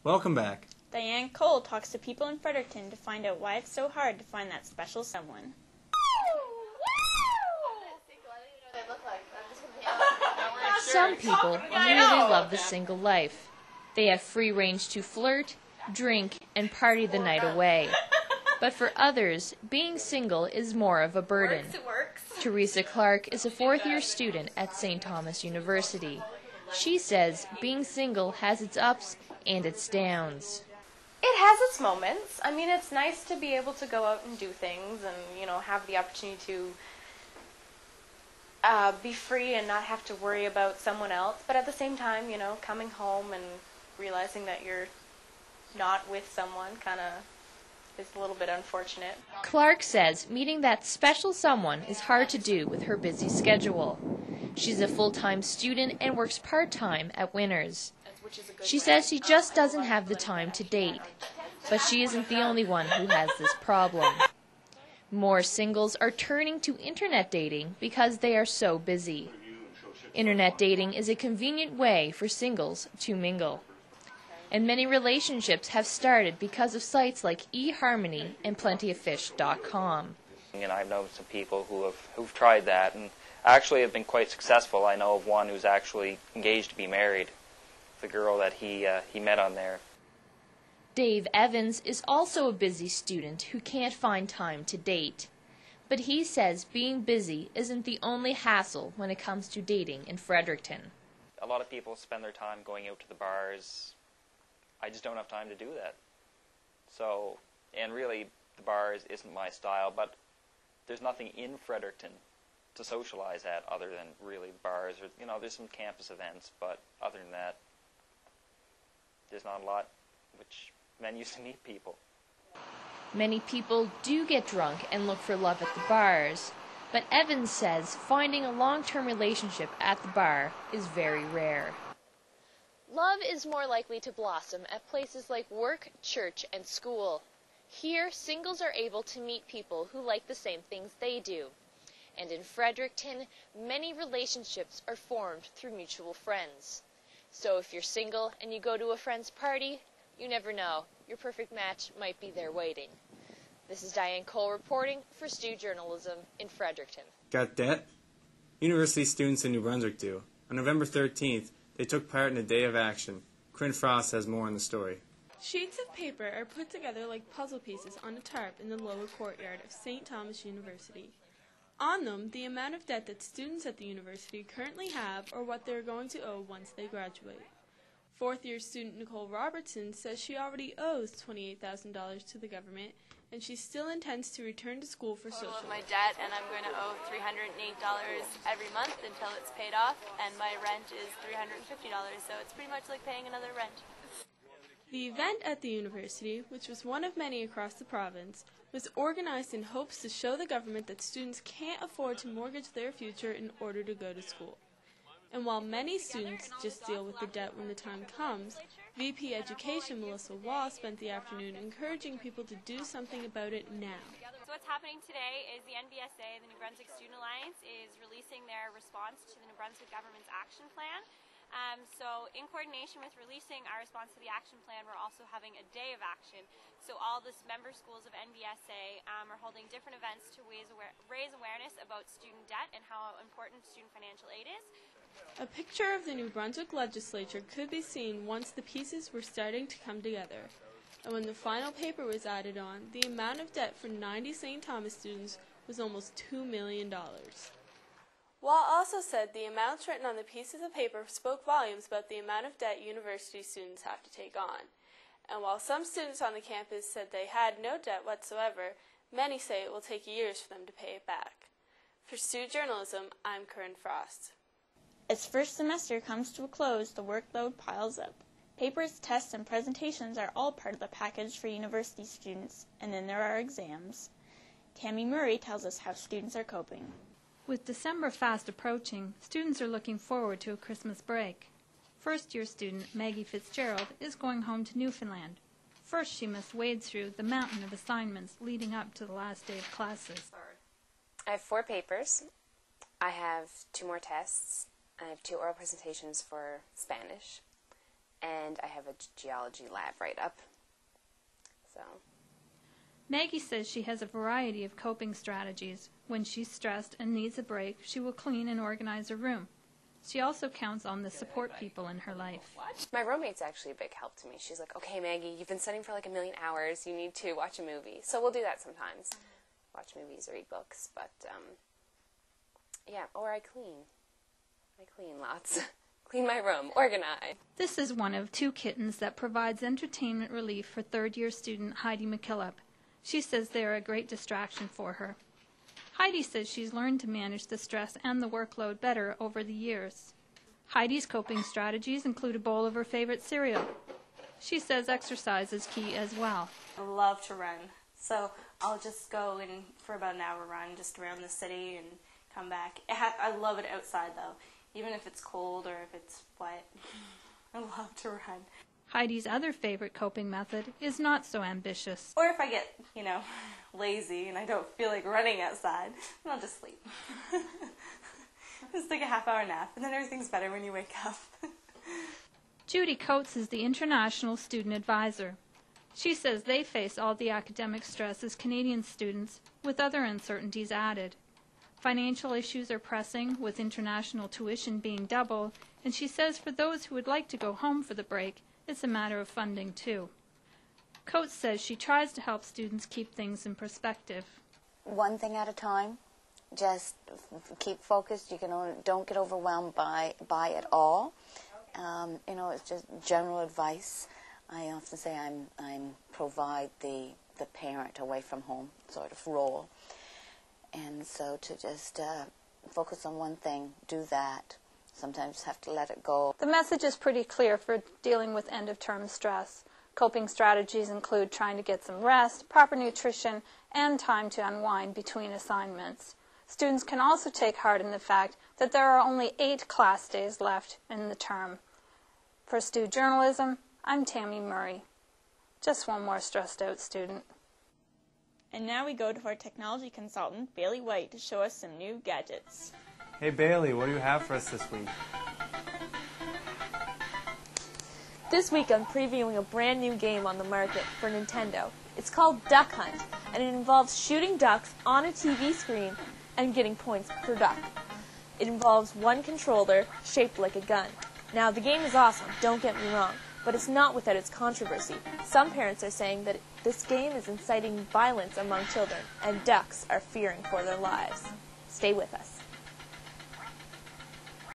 Welcome back. Diane Cole talks to people in Fredericton to find out why it's so hard to find that special someone. Some people really love the single life. They have free range to flirt, drink, and party the night away. But for others, being single is more of a burden. Teresa Clark is a fourth-year student at St. Thomas University. She says being single has its ups and its downs. It has its moments. I mean, it's nice to be able to go out and do things and, have the opportunity to be free and not have to worry about someone else. But at the same time, coming home and realizing that you're not with someone kind of is a little bit unfortunate. Clark says meeting that special someone is hard to do with her busy schedule. She's a full-time student and works part-time at Winners. She says she just doesn't have the time to date, but she isn't the only one who has this problem. More singles are turning to internet dating because they are so busy. Internet dating is a convenient way for singles to mingle. And many relationships have started because of sites like eHarmony and PlentyOfFish.com. And I've known some people who've tried that and actually have been quite successful. I know of one who's actually engaged to be married, the girl that he met on there. Dave Evans is also a busy student who can't find time to date. But he says being busy isn't the only hassle when it comes to dating in Fredericton. A lot of people spend their time going out to the bars. I just don't have time to do that. So, and really, the bars isn't my style, but there's nothing in Fredericton to socialize at other than really bars. Or, there's some campus events, but other than that, there's not a lot which venues to meet people. Many people do get drunk and look for love at the bars, but Evans says finding a long-term relationship at the bar is very rare. Love is more likely to blossom at places like work, church, and school. Here, singles are able to meet people who like the same things they do. And in Fredericton, many relationships are formed through mutual friends. So if you're single and you go to a friend's party, you never know. Your perfect match might be there waiting. This is Diane Cole reporting for Stu Journalism in Fredericton. Got debt? University students in New Brunswick do. On November 13th, they took part in a day of action. Corinne Frost has more on the story. Sheets of paper are put together like puzzle pieces on a tarp in the lower courtyard of St. Thomas University. On them, the amount of debt that students at the university currently have or what they are going to owe once they graduate. Fourth-year student Nicole Robertson says she already owes $28,000 to the government, and she still intends to return to school for social. Of my debt, and I'm going to owe $308 every month until it's paid off, and my rent is $350, so it's pretty much like paying another rent. The event at the university, which was one of many across the province, was organized in hopes to show the government that students can't afford to mortgage their future in order to go to school. And while many students just deal with the debt when the time comes, VP Education Melissa Wall spent the afternoon encouraging people to do something about it now. So what's happening today is the NBSA, the New Brunswick Student Alliance, is releasing their response to the New Brunswick government's action plan. So in coordination with releasing our response to the action plan, we're also having a day of action. So all the member schools of NBSA are holding different events to raise awareness about student debt and how important student financial aid is. A picture of the New Brunswick legislature could be seen once the pieces were starting to come together. And when the final paper was added on, the amount of debt for 90 St. Thomas students was almost $2 million. Wall also said the amounts written on the pieces of paper spoke volumes about the amount of debt university students have to take on. And while some students on the campus said they had no debt whatsoever, many say it will take years for them to pay it back. For Stu Journalism, I'm Corinne Frost. As first semester comes to a close, the workload piles up. Papers, tests, and presentations are all part of the package for university students, and then there are exams. Tammy Murray tells us how students are coping. With December fast approaching, students are looking forward to a Christmas break. First-year student Maggie Fitzgerald is going home to Newfoundland. First, she must wade through the mountain of assignments leading up to the last day of classes. I have 4 papers. I have 2 more tests. I have 2 oral presentations for Spanish. and I have a geology lab right up. So. Maggie says she has a variety of coping strategies. When she's stressed and needs a break, she will clean and organize her room. She also counts on the support people in her life. My roommate's actually a big help to me. She's like, okay, Maggie, you've been studying for like 1,000,000 hours. You need to watch a movie. So we'll do that sometimes. Watch movies or read books. But, yeah, or I clean. I clean lots. Clean my room. Organize. This is one of 2 kittens that provides entertainment relief for third-year student Heidi McKillop. She says they are a great distraction for her. Heidi says she's learned to manage the stress and the workload better over the years. Heidi's coping strategies include a bowl of her favorite cereal. She says exercise is key as well. I love to run, so I'll just go in for about an hour run just around the city and come back. I love it outside though, even if it's cold or if it's wet. I love to run. Heidi's other favorite coping method is not so ambitious. Or if I get, lazy and I don't feel like running outside, then I'll just sleep. Just take a half-hour nap, and then everything's better when you wake up. Judy Coates is the International Student Advisor. She says they face all the academic stress as Canadian students, with other uncertainties added. Financial issues are pressing, with international tuition being double, and she says for those who would like to go home for the break, it's a matter of funding too. Coates says she tries to help students keep things in perspective. One thing at a time. Just keep focused. Don't get overwhelmed by it all. It's just general advice. I often say I'm provide the parent away from home sort of role, and so to just focus on one thing, do that. Sometimes have to let it go. The message is pretty clear for dealing with end-of-term stress. Coping strategies include trying to get some rest, proper nutrition, and time to unwind between assignments. Students can also take heart in the fact that there are only 8 class days left in the term. For Stu Journalism, I'm Tammy Murray. Just one more stressed-out student. And now we go to our technology consultant, Bailey White, to show us some new gadgets. Hey Bailey, what do you have for us this week? This week I'm previewing a brand new game on the market for Nintendo. It's called Duck Hunt, and it involves shooting ducks on a TV screen and getting points per duck. It involves one controller shaped like a gun. Now, the game is awesome, don't get me wrong, but it's not without its controversy. Some parents are saying that this game is inciting violence among children, and ducks are fearing for their lives. Stay with us.